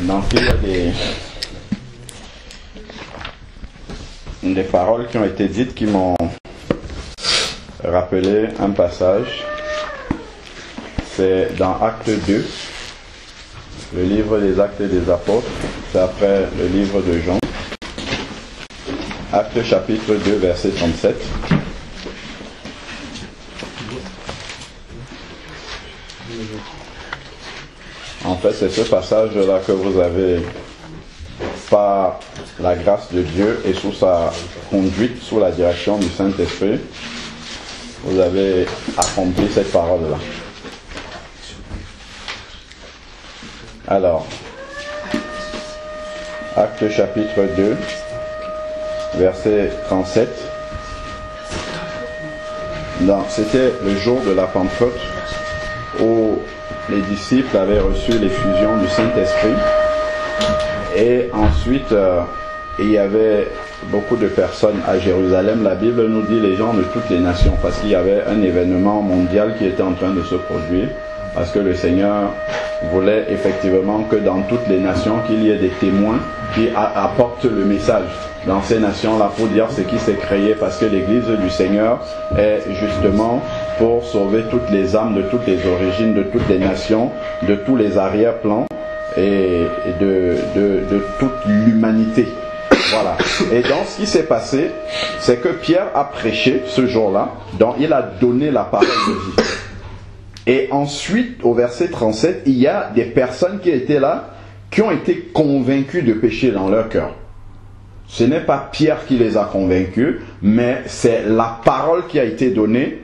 Donc il y a des paroles qui ont été dites qui m'ont rappelé un passage. C'est dans Acte 2, le livre des Actes des Apôtres, c'est après le livre de Jean. Acte chapitre 2, verset 37. En fait, c'est ce passage-là que vous avez, par la grâce de Dieu et sous sa conduite, sous la direction du Saint-Esprit, vous avez accompli cette parole-là. Alors, Acte chapitre 2, verset 37. C'était le jour de la Pentecôte où les disciples avaient reçu l'effusion du Saint-Esprit. Et ensuite, il y avait beaucoup de personnes à Jérusalem. La Bible nous dit les gens de toutes les nations, parce qu'il y avait un événement mondial qui était en train de se produire, parce que le Seigneur voulait effectivement que dans toutes les nations, qu'il y ait des témoins qui apportent le message dans ces nations-là pour dire ce qui s'est créé, parce que l'Église du Seigneur est justement pour sauver toutes les âmes de toutes les origines, de toutes les nations, de tous les arrière-plans et de toute l'humanité. Voilà. Et donc ce qui s'est passé, c'est que Pierre a prêché ce jour-là, donc il a donné la parole de vie. Et ensuite, au verset 37, il y a des personnes qui étaient là, qui ont été convaincues de péché dans leur cœur. Ce n'est pas Pierre qui les a convaincus, mais c'est la parole qui a été donnée.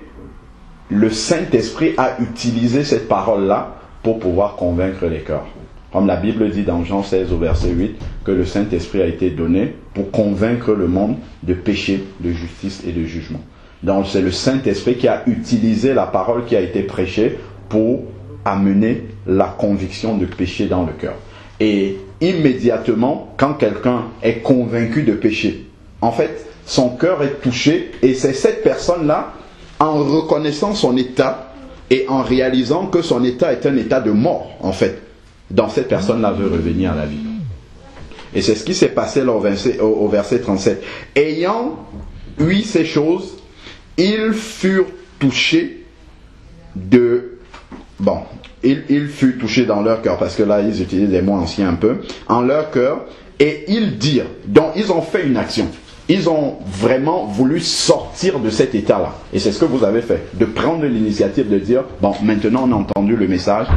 Le Saint-Esprit a utilisé cette parole-là pour pouvoir convaincre les cœurs. Comme la Bible dit dans Jean 16 au verset 8, que le Saint-Esprit a été donné pour convaincre le monde de péché, de justice et de jugement. Donc c'est le Saint-Esprit qui a utilisé la parole qui a été prêchée pour amener la conviction de péché dans le cœur. Et immédiatement, quand quelqu'un est convaincu de péché, en fait, son cœur est touché, et c'est cette personne-là, en reconnaissant son état et en réalisant que son état est un état de mort, en fait, dans cette personne-là veut revenir à la vie. Et c'est ce qui s'est passé là au verset 37. Ayant eu ces choses, ils furent touchés ils furent touchés dans leur cœur, parce que là ils utilisent des mots anciens un peu, en leur cœur, et ils dirent, donc ils ont fait une action, ils ont vraiment voulu sortir de cet état-là, et c'est ce que vous avez fait, de prendre l'initiative de dire, bon, maintenant on a entendu le message,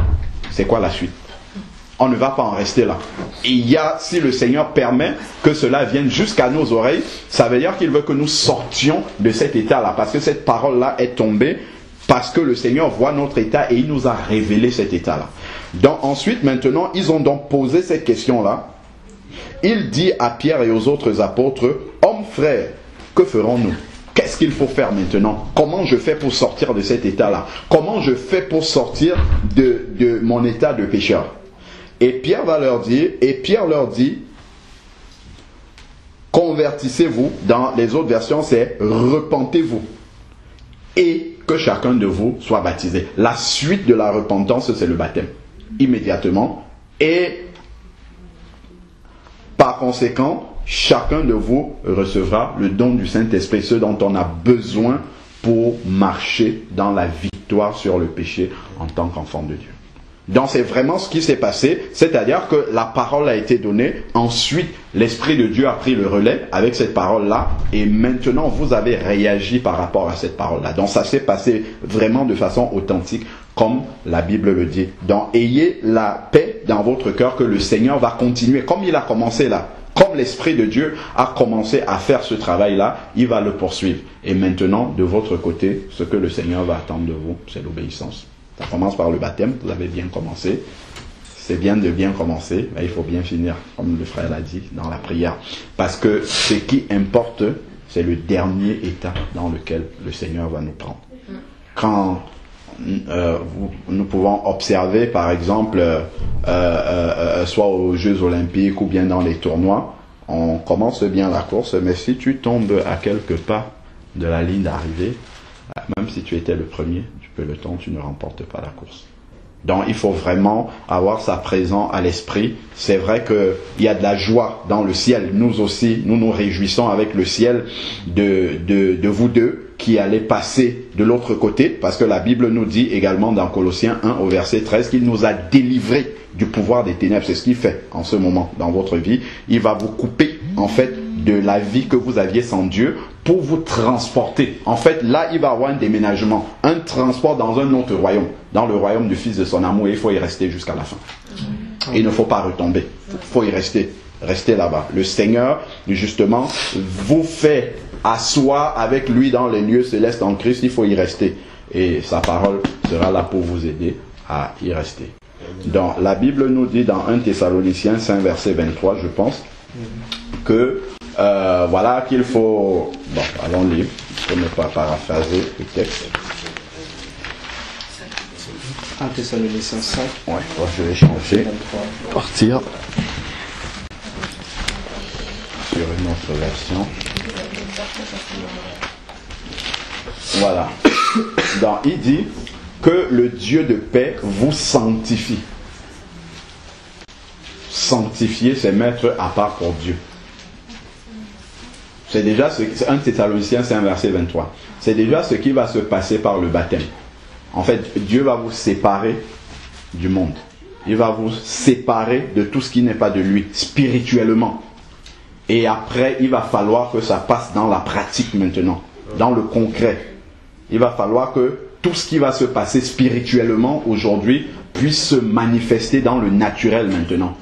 c'est quoi la suite? On ne va pas en rester là. Si le Seigneur permet que cela vienne jusqu'à nos oreilles, ça veut dire qu'il veut que nous sortions de cet état-là, parce que cette parole-là est tombée, parce que le Seigneur voit notre état et il nous a révélé cet état-là. Donc ensuite, maintenant, ils ont donc posé cette question-là. Il dit à Pierre et aux autres apôtres, hommes frères, que ferons-nous? Qu'est-ce qu'il faut faire maintenant? Comment je fais pour sortir de cet état-là? Comment je fais pour sortir de mon état de pécheur? Et Pierre leur dit, convertissez-vous. Dans les autres versions, c'est repentez-vous. Et que chacun de vous soit baptisé. La suite de la repentance, c'est le baptême. Immédiatement. Et par conséquent, chacun de vous recevra le don du Saint-Esprit, ce dont on a besoin pour marcher dans la victoire sur le péché en tant qu'enfant de Dieu. Donc c'est vraiment ce qui s'est passé, c'est-à-dire que la parole a été donnée, ensuite l'Esprit de Dieu a pris le relais avec cette parole-là, et maintenant vous avez réagi par rapport à cette parole-là. Donc ça s'est passé vraiment de façon authentique, comme la Bible le dit. Donc ayez la paix dans votre cœur que le Seigneur va continuer, comme il a commencé là. Comme l'Esprit de Dieu a commencé à faire ce travail-là, il va le poursuivre. Et maintenant, de votre côté, ce que le Seigneur va attendre de vous, c'est l'obéissance. Ça commence par le baptême, vous avez bien commencé. C'est bien de bien commencer, mais il faut bien finir, comme le frère l'a dit, dans la prière. Parce que ce qui importe, c'est le dernier état dans lequel le Seigneur va nous prendre. Quand nous pouvons observer, par exemple, soit aux Jeux Olympiques ou bien dans les tournois, on commence bien la course, mais si tu tombes à quelques pas de la ligne d'arrivée, même si tu étais le premier, tu ne remportes pas la course. Donc il faut vraiment avoir ça présent à l'esprit. C'est vrai qu'il y a de la joie dans le ciel. Nous aussi, nous nous réjouissons avec le ciel de vous deux qui allez passer de l'autre côté. Parce que la Bible nous dit également dans Colossiens 1 au verset 13 qu'il nous a délivrés du pouvoir des ténèbres. C'est ce qu'il fait en ce moment dans votre vie. Il va vous couper en fait de la vie que vous aviez sans Dieu pour vous transporter. En fait, là, il va y avoir un déménagement, un transport dans un autre royaume, dans le royaume du Fils de son amour, et il faut y rester jusqu'à la fin. Il ne faut pas retomber, il faut y rester, rester là-bas. Le Seigneur, justement, vous fait asseoir avec lui dans les lieux célestes en Christ, il faut y rester. Et sa parole sera là pour vous aider à y rester. Donc, la Bible nous dit dans 1 Thessaloniciens 5, verset 23, je pense, que voilà qu'il faut... Bon, allons lire, pour ne pas paraphraser le texte. 1 Thessaloniciens 5. Ouais, je vais changer. 23. Partir sur une autre version. Voilà. Donc, il dit que le Dieu de paix vous sanctifie. Sanctifier, c'est mettre à part pour Dieu. C'est déjà ce qui... 1 Thessaloniciens, c'est un verset 23. C'est déjà ce qui va se passer par le baptême. En fait, Dieu va vous séparer du monde. Il va vous séparer de tout ce qui n'est pas de lui, spirituellement. Et après, il va falloir que ça passe dans la pratique maintenant, dans le concret. Il va falloir que tout ce qui va se passer spirituellement aujourd'hui puisse se manifester dans le naturel maintenant.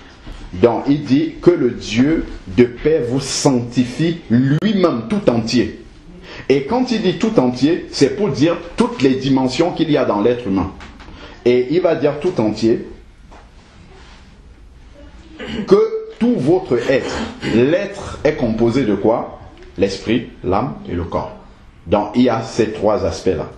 Donc, il dit que le Dieu de paix vous sanctifie lui-même tout entier. Et quand il dit tout entier, c'est pour dire toutes les dimensions qu'il y a dans l'être humain. Et il va dire tout entier que tout votre être, l'être est composé de quoi? L'esprit, l'âme et le corps. Donc, il y a ces trois aspects-là.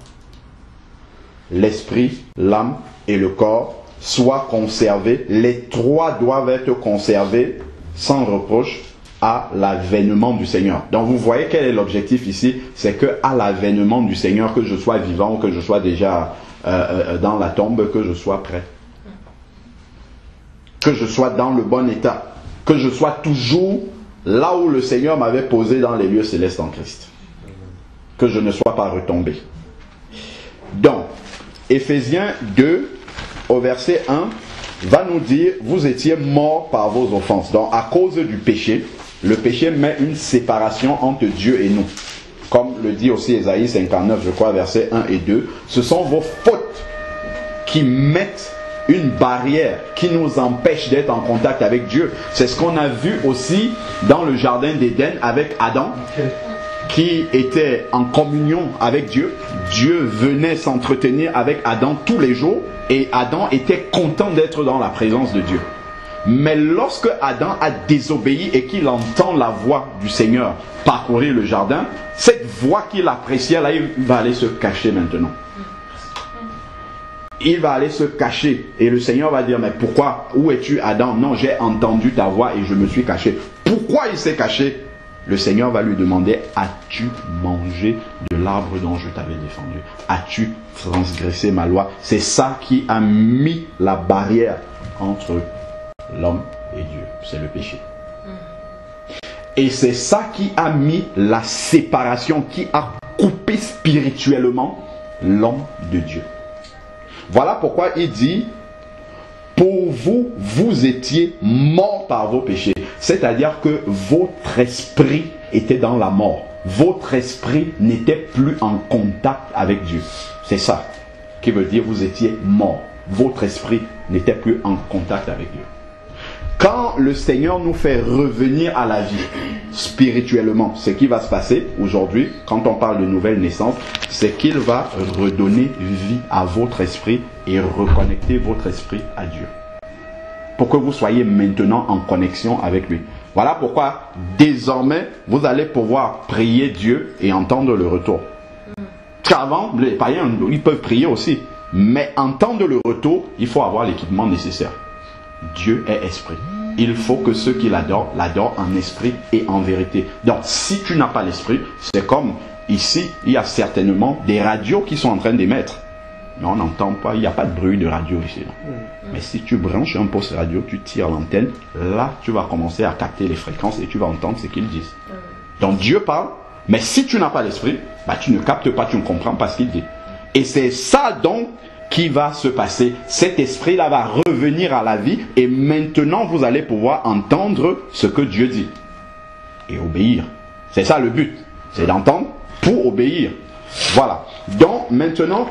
L'esprit, l'âme et le corps soient conservés. Les trois doivent être conservés sans reproche à l'avènement du Seigneur. Donc vous voyez quel est l'objectif ici, c'est que à l'avènement du Seigneur, que je sois vivant ou que je sois déjà dans la tombe, que je sois prêt. Que je sois dans le bon état. Que je sois toujours là où le Seigneur m'avait posé dans les lieux célestes en Christ. Que je ne sois pas retombé. Donc, Éphésiens 2, au verset 1, va nous dire, vous étiez morts par vos offenses. Donc, à cause du péché, le péché met une séparation entre Dieu et nous. Comme le dit aussi Ésaïe 59, je crois, versets 1 et 2. Ce sont vos fautes qui mettent une barrière, qui nous empêche d'être en contact avec Dieu. C'est ce qu'on a vu aussi dans le jardin d'Éden avec Adam, qui était en communion avec Dieu. Dieu venait s'entretenir avec Adam tous les jours et Adam était content d'être dans la présence de Dieu. Mais lorsque Adam a désobéi et qu'il entend la voix du Seigneur parcourir le jardin, cette voix qu'il appréciait là, il va aller se cacher maintenant. Il va aller se cacher et le Seigneur va dire, mais pourquoi? Où es-tu, Adam? Non, j'ai entendu ta voix et je me suis caché. Pourquoi il s'est caché? Le Seigneur va lui demander, as-tu mangé de l'arbre dont je t'avais défendu? As-tu transgressé ma loi? C'est ça qui a mis la barrière entre l'homme et Dieu. C'est le péché. Et c'est ça qui a mis la séparation, qui a coupé spirituellement l'homme de Dieu. Voilà pourquoi il dit, pour vous, vous étiez morts par vos péchés. C'est-à-dire que votre esprit était dans la mort. Votre esprit n'était plus en contact avec Dieu. C'est ça qui veut dire vous étiez morts. Votre esprit n'était plus en contact avec Dieu. Quand le Seigneur nous fait revenir à la vie spirituellement, ce qui va se passer aujourd'hui, quand on parle de nouvelle naissance, c'est qu'il va redonner vie à votre esprit et reconnecter votre esprit à Dieu. Pour que vous soyez maintenant en connexion avec lui. Voilà pourquoi désormais vous allez pouvoir prier Dieu et entendre le retour. Qu'avant, les païens, ils peuvent prier aussi. Mais entendre le retour, il faut avoir l'équipement nécessaire. Dieu est esprit. Il faut que ceux qui l'adorent, l'adorent en esprit et en vérité. Donc si tu n'as pas l'esprit, c'est comme ici, il y a certainement des radios qui sont en train d'émettre. mais on n'entend pas, il n'y a pas de bruit de radio ici. Mais si tu branches un poste radio, tu tires l'antenne, là tu vas commencer à capter les fréquences et tu vas entendre ce qu'ils disent. Donc Dieu parle, mais si tu n'as pas l'esprit, bah, tu ne captes pas, tu ne comprends pas ce qu'il dit. Et c'est ça donc qui va se passer. Cet esprit-là va revenir à la vie et maintenant vous allez pouvoir entendre ce que Dieu dit et obéir. C'est ça le but, c'est d'entendre pour obéir. Voilà. Donc maintenant,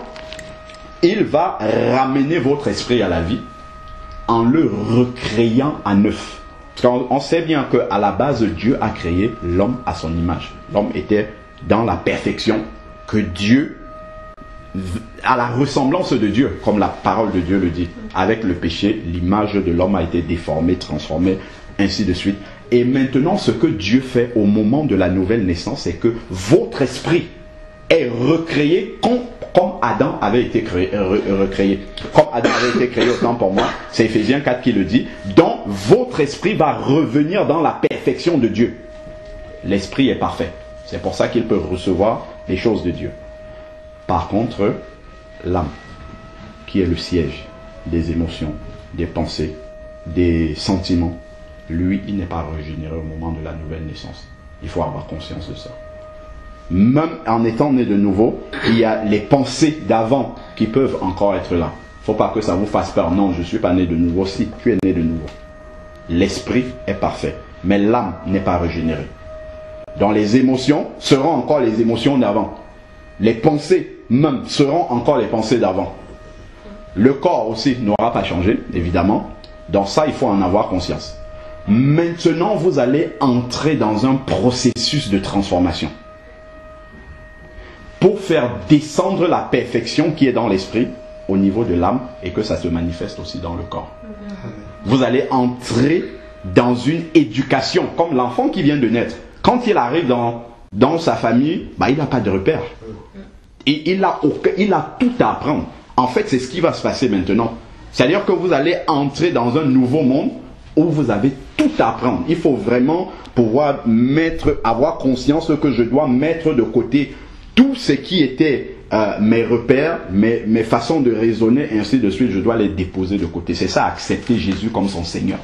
il va ramener votre esprit à la vie en le recréant à neuf. Parce qu'on sait bien qu'à la base, Dieu a créé l'homme à son image. L'homme était dans la perfection que Dieu, à la ressemblance de Dieu, comme la parole de Dieu le dit. Avec le péché, l'image de l'homme a été déformée, transformée, ainsi de suite. Et maintenant, ce que Dieu fait au moment de la nouvelle naissance, c'est que votre esprit est recréé comme Adam avait été recréé. Comme Adam avait été créé autant pour moi, c'est Ephésiens 4 qui le dit. Donc, votre esprit va revenir dans la perfection de Dieu. L'esprit est parfait. C'est pour ça qu'il peut recevoir les choses de Dieu. Par contre, l'âme, qui est le siège des émotions, des pensées, des sentiments, lui, il n'est pas régénéré au moment de la nouvelle naissance. Il faut avoir conscience de ça. Même en étant né de nouveau, il y a les pensées d'avant qui peuvent encore être là. Il ne faut pas que ça vous fasse peur. Non, je ne suis pas né de nouveau. Si, tu es né de nouveau. L'esprit est parfait, mais l'âme n'est pas régénérée. Donc les émotions seront encore les émotions d'avant. Les pensées même seront encore les pensées d'avant. Le corps aussi n'aura pas changé, évidemment. Donc ça, il faut en avoir conscience. Maintenant, vous allez entrer dans un processus de transformation pour faire descendre la perfection qui est dans l'esprit au niveau de l'âme et que ça se manifeste aussi dans le corps. Vous allez entrer dans une éducation comme l'enfant qui vient de naître. Quand il arrive dans sa famille, bah, il n'a pas de repère. Et il a tout à apprendre. En fait, c'est ce qui va se passer maintenant. C'est-à-dire que vous allez entrer dans un nouveau monde où vous avez tout à apprendre. Il faut vraiment pouvoir avoir conscience que je dois mettre de côté tout ce qui était mes repères, mes façons de raisonner, et ainsi de suite. Je dois les déposer de côté. C'est ça, accepter Jésus comme son Seigneur.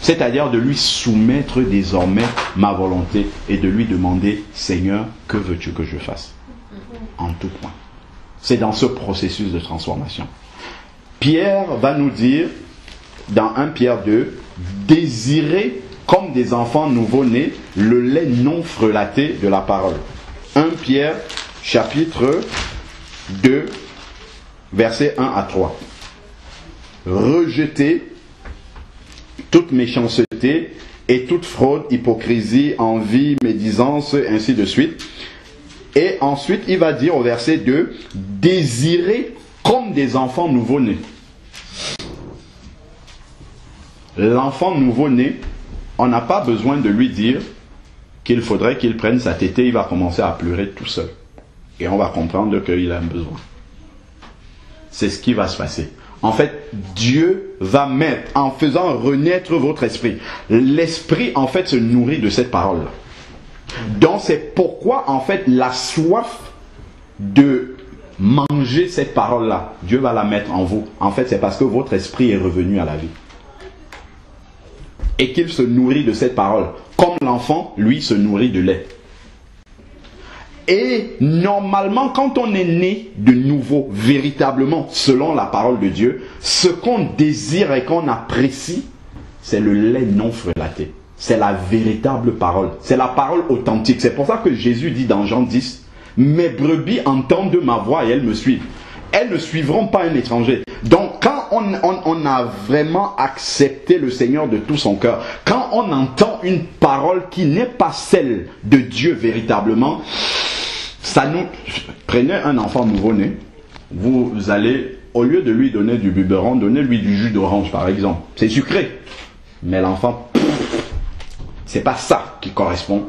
C'est-à-dire de lui soumettre désormais ma volonté et de lui demander, Seigneur, que veux-tu que je fasse? En tout point. C'est dans ce processus de transformation. Pierre va nous dire, dans 1 Pierre 2, désirez comme des enfants nouveau-nés le lait non frelaté de la parole. 1 Pierre, chapitre 2, versets 1 à 3. Rejetez toute méchanceté et toute fraude, hypocrisie, envie, médisance, ainsi de suite. Et ensuite, il va dire au verset 2, désirez comme des enfants nouveau-nés. L'enfant nouveau-né, on n'a pas besoin de lui dire qu'il faudrait qu'il prenne sa tétée, il va commencer à pleurer tout seul. Et on va comprendre qu'il a un besoin. C'est ce qui va se passer. En fait, Dieu va mettre, en faisant renaître votre esprit. L'esprit, en fait, se nourrit de cette parole-là. Donc, c'est pourquoi, en fait, la soif de manger cette parole-là, Dieu va la mettre en vous. En fait, c'est parce que votre esprit est revenu à la vie. Et qu'il se nourrit de cette parole. Comme l'enfant, lui, se nourrit de lait. Et normalement, quand on est né de nouveau, véritablement, selon la parole de Dieu, ce qu'on désire et qu'on apprécie, c'est le lait non frelaté. C'est la véritable parole. C'est la parole authentique. C'est pour ça que Jésus dit dans Jean 10, « Mes brebis entendent ma voix et elles me suivent. » Elles ne suivront pas un étranger. Donc, quand on a vraiment accepté le Seigneur de tout son cœur, quand on entend une parole qui n'est pas celle de Dieu véritablement, ça nous... Prenez un enfant nouveau-né, vous allez, au lieu de lui donner du biberon, donnez-lui du jus d'orange par exemple. C'est sucré. Mais l'enfant, c'est pas ça qui correspond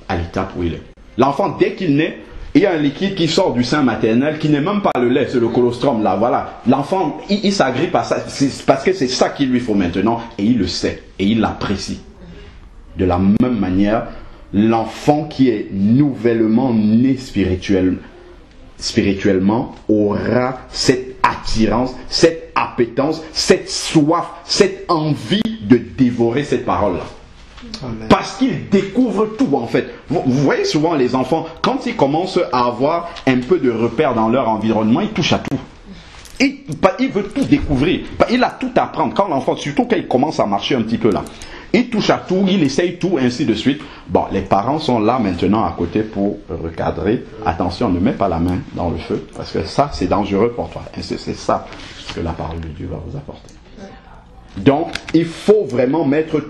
à l'étape où il est. L'enfant, dès qu'il naît, il y a un liquide qui sort du sein maternel qui n'est même pas le lait, c'est le colostrum là, voilà. L'enfant, il s'agrippe à ça, c'est parce que c'est ça qu'il lui faut maintenant, et il le sait, et il l'apprécie. De la même manière, l'enfant qui est nouvellement né spirituel, spirituellement, aura cette attirance, cette appétence, cette soif, cette envie de dévorer cette parole-là. Amen. Parce qu'ils découvrent tout en fait. Vous voyez souvent les enfants, quand ils commencent à avoir un peu de repères dans leur environnement, ils touchent à tout. Il veut tout découvrir. Il a tout à apprendre. Quand l'enfant, surtout quand il commence à marcher un petit peu là, il touche à tout, il essaye tout, ainsi de suite. Bon, les parents sont là maintenant à côté pour recadrer. Attention, ne mets pas la main dans le feu, parce que ça, c'est dangereux pour toi. Et c'est ça que la parole de Dieu va vous apporter. Donc, il faut vraiment mettre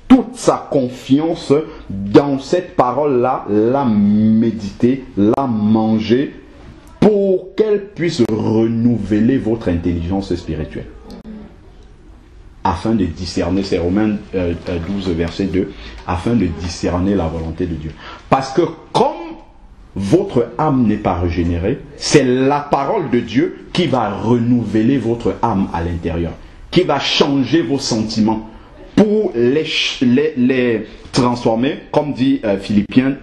toute sa confiance dans cette parole-là, la méditer, la manger, pour qu'elle puisse renouveler votre intelligence spirituelle. Afin de discerner, c'est Romains 12, verset 2, afin de discerner la volonté de Dieu. Parce que comme votre âme n'est pas régénérée, c'est la parole de Dieu qui va renouveler votre âme à l'intérieur, qui va changer vos sentiments, pour les transformer, comme dit Philippiens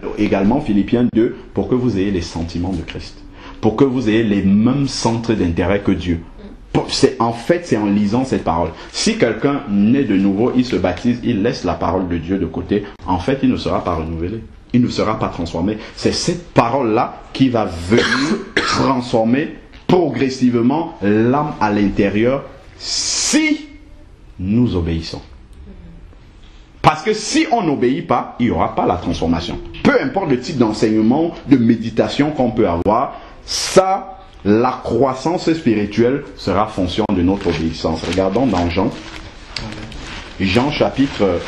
2, pour que vous ayez les sentiments de Christ. Pour que vous ayez les mêmes centres d'intérêt que Dieu. En fait, c'est en lisant cette parole. Si quelqu'un naît de nouveau, il se baptise, il laisse la parole de Dieu de côté, en fait, il ne sera pas renouvelé. Il ne sera pas transformé. C'est cette parole-là qui va venir transformer progressivement l'âme à l'intérieur si nous obéissons. Parce que si on n'obéit pas, il n'y aura pas la transformation. Peu importe le type d'enseignement, de méditation qu'on peut avoir, ça, la croissance spirituelle sera fonction de notre obéissance. Regardons dans Jean. Jean chapitre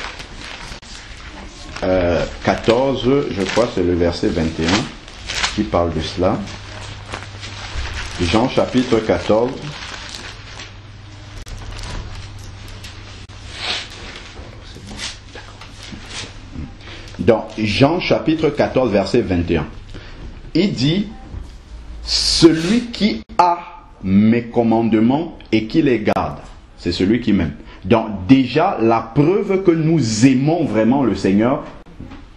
14, je crois c'est le verset 21 qui parle de cela. Jean chapitre 14. Dans Jean chapitre 14, verset 21, il dit, celui qui a mes commandements et qui les garde, c'est celui qui m'aime. Donc déjà, la preuve que nous aimons vraiment le Seigneur,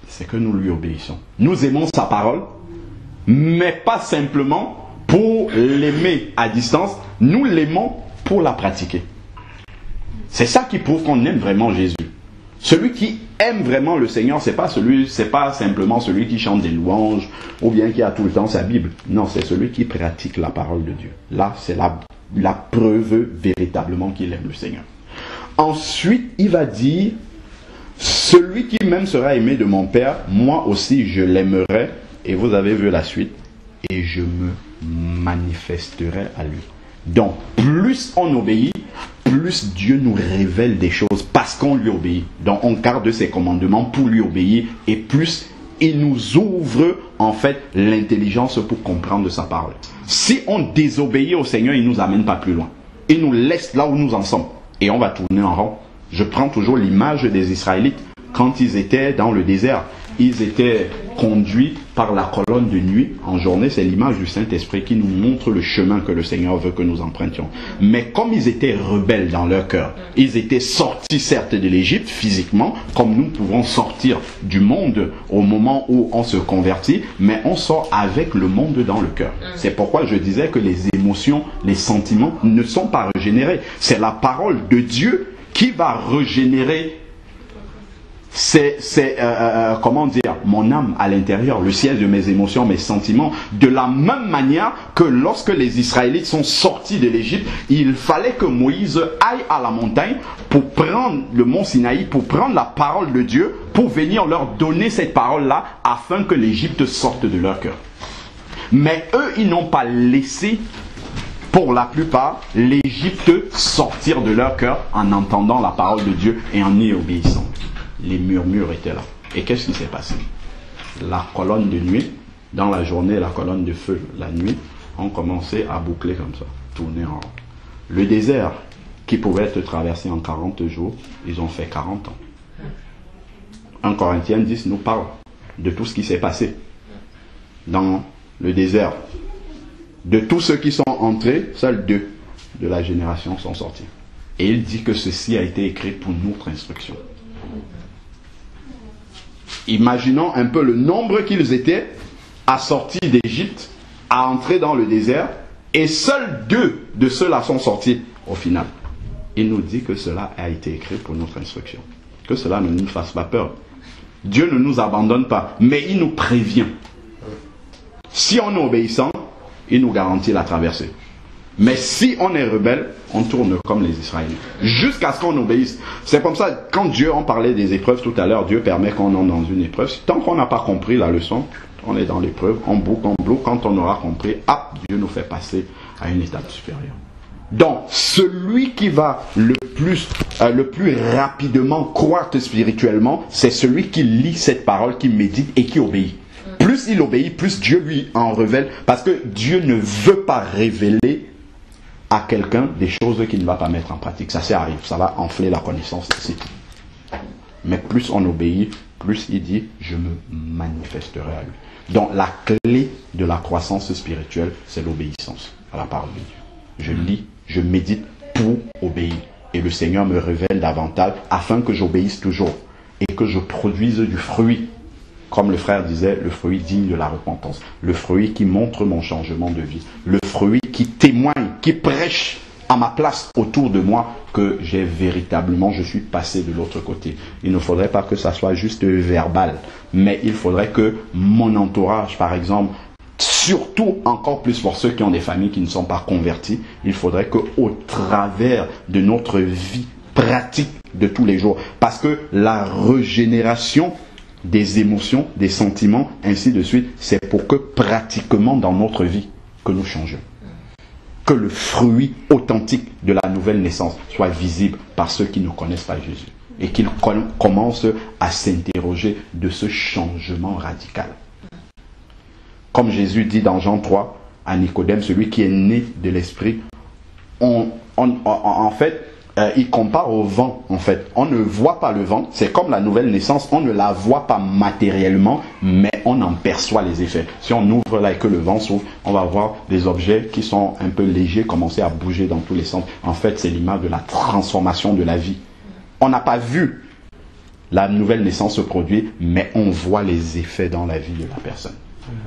c'est que nous lui obéissons. Nous aimons sa parole, mais pas simplement pour l'aimer à distance, nous l'aimons pour la pratiquer. C'est ça qui prouve qu'on aime vraiment Jésus. Celui qui aime vraiment le Seigneur, c'est pas simplement celui qui chante des louanges ou bien qui a tout le temps sa Bible. Non, c'est celui qui pratique la parole de Dieu. Là, c'est la preuve véritablement qu'il aime le Seigneur. Ensuite, il va dire, celui qui m'aime sera aimé de mon Père, moi aussi je l'aimerai, et vous avez vu la suite, et je me manifesterai à lui. Donc, plus on obéit, plus Dieu nous révèle des choses parce qu'on lui obéit. Donc on garde ses commandements pour lui obéir et plus il nous ouvre en fait l'intelligence pour comprendre sa parole. Si on désobéit au Seigneur, il ne nous amène pas plus loin. Il nous laisse là où nous en sommes et on va tourner en rond. Je prends toujours l'image des Israélites quand ils étaient dans le désert. Ils étaient conduits par la colonne de nuit en journée. C'est l'image du Saint-Esprit qui nous montre le chemin que le Seigneur veut que nous empruntions. Mais comme ils étaient rebelles dans leur cœur, ils étaient sortis certes de l'Égypte physiquement, comme nous pouvons sortir du monde au moment où on se convertit, mais on sort avec le monde dans le cœur. C'est pourquoi je disais que les émotions, les sentiments ne sont pas régénérés. C'est la parole de Dieu qui va régénérer comment dire, mon âme à l'intérieur, le siège de mes émotions, mes sentiments, de la même manière que lorsque les Israélites sont sortis de l'Égypte, il fallait que Moïse aille à la montagne pour prendre le mont Sinaï, pour prendre la parole de Dieu, pour venir leur donner cette parole-là, afin que l'Égypte sorte de leur cœur. Mais eux, ils n'ont pas laissé, pour la plupart, l'Égypte sortir de leur cœur en entendant la parole de Dieu et en y obéissant. Les murmures étaient là. Et qu'est-ce qui s'est passé? La colonne de nuit, dans la journée, la colonne de feu, la nuit, ont commencé à boucler comme ça, tourner en rond. Le désert, qui pouvait être traversé en 40 jours, ils ont fait 40 ans. 1 Corinthiens 10 nous parle de tout ce qui s'est passé dans le désert. De tous ceux qui sont entrés, seuls 2 de la génération sont sortis. Et il dit que ceci a été écrit pour notre instruction. Imaginons un peu le nombre qu'ils étaient assortis d'Égypte à entrer dans le désert et seuls 2 de ceux-là sont sortis au final. Il nous dit que cela a été écrit pour notre instruction. Que cela ne nous fasse pas peur. Dieu ne nous abandonne pas, mais il nous prévient. Si on est obéissant, il nous garantit la traversée. Mais si on est rebelle, on tourne comme les Israéliens. Jusqu'à ce qu'on obéisse. C'est comme ça, quand Dieu, on parlait des épreuves tout à l'heure, Dieu permet qu'on entre dans une épreuve. Tant qu'on n'a pas compris la leçon, on est dans l'épreuve, on boucle. Quand on aura compris, Dieu nous fait passer à une étape supérieure. Donc, celui qui va le plus rapidement croître spirituellement, c'est celui qui lit cette parole, qui médite et qui obéit. Plus il obéit, plus Dieu lui en révèle, parce que Dieu ne veut pas révéler à quelqu'un des choses qu'il ne va pas mettre en pratique. Ça arrive, ça va enfler la connaissance ici. Mais plus on obéit, plus il dit, je me manifesterai à lui. Donc la clé de la croissance spirituelle, c'est l'obéissance à la parole de Dieu. Je lis, je médite pour obéir. Et le Seigneur me révèle davantage afin que j'obéisse toujours et que je produise du fruit. Comme le frère disait, le fruit digne de la repentance. Le fruit qui montre mon changement de vie. Le fruit qui témoigne, qui prêche à ma place autour de moi que je suis passé de l'autre côté. Il ne faudrait pas que ça soit juste verbal, mais il faudrait que mon entourage, par exemple, surtout encore plus pour ceux qui ont des familles qui ne sont pas converties, il faudrait qu'au travers de notre vie pratique de tous les jours, parce que la régénération des émotions, des sentiments, ainsi de suite, c'est pour que pratiquement dans notre vie, que nous changions. Que le fruit authentique de la nouvelle naissance soit visible par ceux qui ne connaissent pas Jésus. Et qu'ils commencent à s'interroger de ce changement radical. Comme Jésus dit dans Jean 3 à Nicodème, celui qui est né de l'Esprit, en fait, il compare au vent, en fait. On ne voit pas le vent, c'est comme la nouvelle naissance, on ne la voit pas matériellement, mais on en perçoit les effets. Si on ouvre là et que le vent s'ouvre, on va voir des objets qui sont un peu légers commencer à bouger dans tous les sens. En fait, c'est l'image de la transformation de la vie. On n'a pas vu la nouvelle naissance se produire, mais on voit les effets dans la vie de la personne.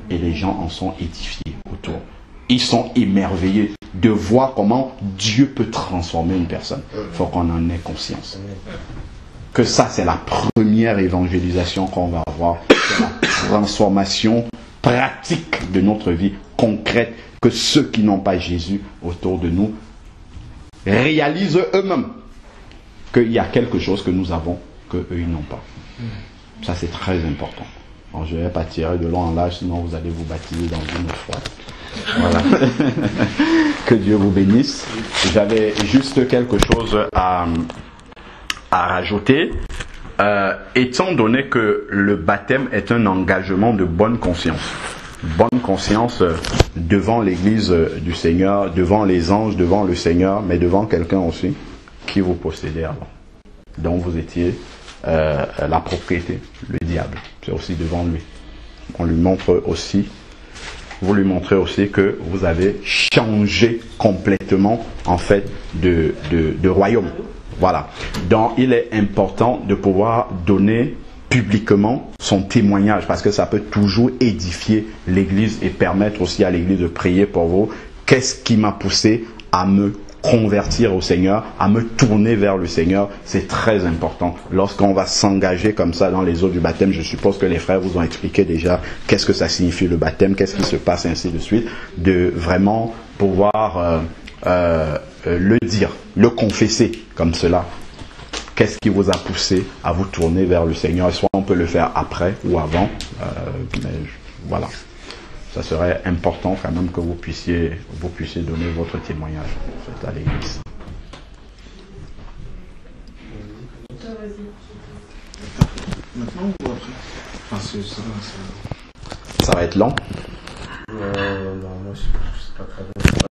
Et les gens en sont édifiés autour. Ils sont émerveillés de voir comment Dieu peut transformer une personne. Il faut qu'on en ait conscience. Que ça, c'est la première évangélisation qu'on va avoir. C'est la transformation pratique de notre vie concrète. Que ceux qui n'ont pas Jésus autour de nous réalisent eux-mêmes qu'il y a quelque chose que nous avons qu'eux, ils n'ont pas. Ça, c'est très important. Alors, je ne vais pas tirer de long en large, sinon vous allez vous baptiser dans une foi. Voilà. Que Dieu vous bénisse. J'avais juste quelque chose à rajouter. Étant donné que le baptême est un engagement de bonne conscience. Bonne conscience devant l'Église du Seigneur, devant les anges, devant le Seigneur, mais devant quelqu'un aussi qui vous possédait avant. dont vous étiez la propriété, le diable. C'est aussi devant lui. On lui montre aussi, vous lui montrez aussi que vous avez changé complètement en fait de royaume. Voilà. Donc il est important de pouvoir donner publiquement son témoignage, parce que ça peut toujours édifier l'Église et permettre aussi à l'Église de prier pour vous. Qu'est-ce qui m'a poussé à me convertir au Seigneur, à me tourner vers le Seigneur? C'est très important. Lorsqu'on va s'engager comme ça dans les eaux du baptême, je suppose que les frères vous ont expliqué déjà qu'est-ce que ça signifie le baptême, qu'est-ce qui se passe, ainsi de suite, de vraiment pouvoir le dire, le confesser comme cela. Qu'est-ce qui vous a poussé à vous tourner vers le Seigneur? Soit on peut le faire après ou avant, mais voilà. Ça serait important quand même que vous puissiez donner votre témoignage en fait, à l'Église. Maintenant ou après? Enfin, ça va être long. Non, moi je sais pas très bien.